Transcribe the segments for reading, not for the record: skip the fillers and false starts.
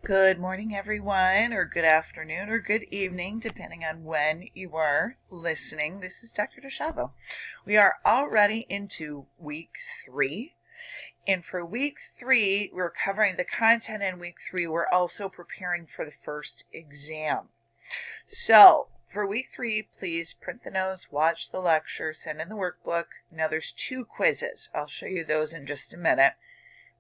Good morning, everyone, or good afternoon, or good evening, depending on when you are listening. This is Dr. DeShavo. We are already into week 3. And for week 3, we're covering the content in week 3. We're also preparing for the first exam. So, for week 3, please print the notes, watch the lecture, send in the workbook. Now, there's 2 quizzes. I'll show you those in just a minute.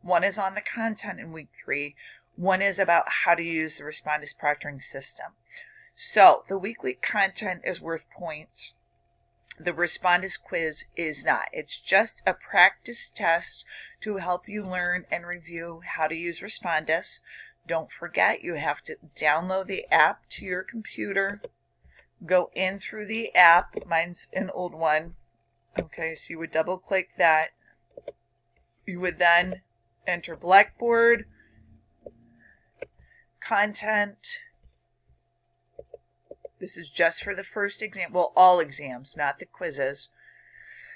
One is on the content in week 3. One is about how to use the Respondus proctoring system. So the weekly content is worth points. The Respondus quiz is not. It's just a practice test to help you learn and review how to use Respondus. Don't forget, you have to download the app to your computer. Go in through the app. Mine's an old one. Okay, so you would double click that. You would then enter Blackboard, content. This is just for the first exam, well, all exams, not the quizzes,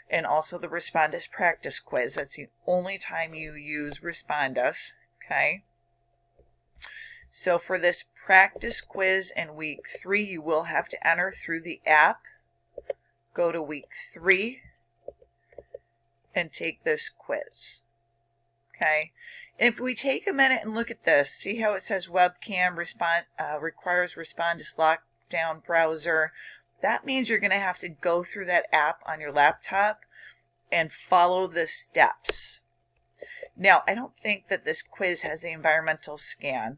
and also the Respondus practice quiz. That's the only time you use Respondus, okay? So for this practice quiz in week 3, you will have to enter through the app. Go to week 3 and take this quiz, okay? If we take a minute and look at this, see how it says webcam requires Respondus lockdown browser. That means you're going to have to go through that app on your laptop and follow the steps. Now, I don't think that this quiz has the environmental scan,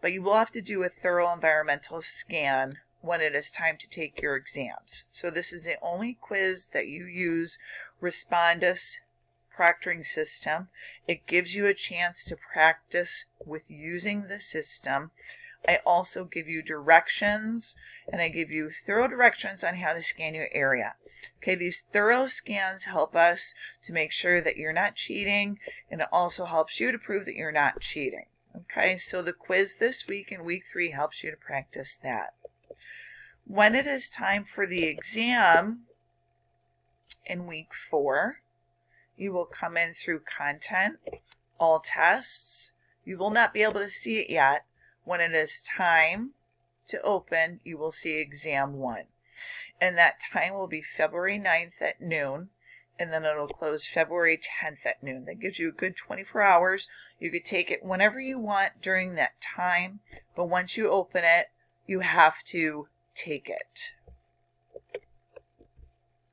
but you will have to do a thorough environmental scan when it is time to take your exams. So this is the only quiz that you use Respondus proctoring system. It gives you a chance to practice with using the system. I also give you directions, and I give you thorough directions on how to scan your area. Okay, these thorough scans help us to make sure that you're not cheating, and it also helps you to prove that you're not cheating. Okay, so the quiz this week in week 3 helps you to practice that. When it is time for the exam in week 4, you will come in through content, all tests. You will not be able to see it yet. When it is time to open, you will see exam 1. And that time will be February 9th at noon, and then it'll close February 10th at noon. That gives you a good 24 hours. You could take it whenever you want during that time, but once you open it, you have to take it.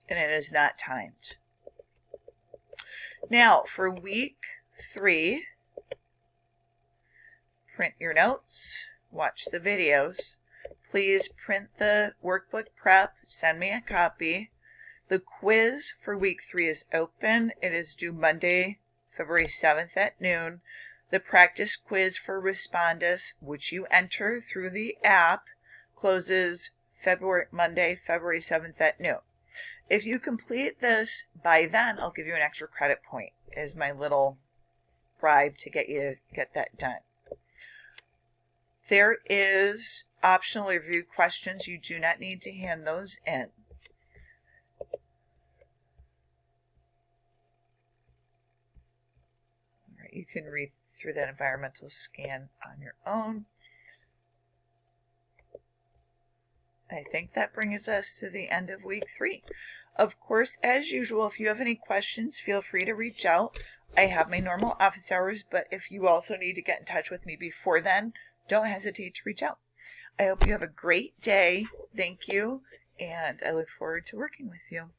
And it is not timed. Now, for week 3, print your notes, watch the videos. Please print the workbook prep, send me a copy. The quiz for week 3 is open. It is due Monday, February 7th at noon. The practice quiz for Respondus, which you enter through the app, closes Monday, February 7th at noon. If you complete this by then, I'll give you an extra credit point as my little bribe to get that done. There is optional review questions. You do not need to hand those in. All right, you can read through that environmental scan on your own. I think that brings us to the end of week 3. Of course, as usual, if you have any questions, feel free to reach out. I have my normal office hours, but if you also need to get in touch with me before then, don't hesitate to reach out. I hope you have a great day. Thank you, and I look forward to working with you.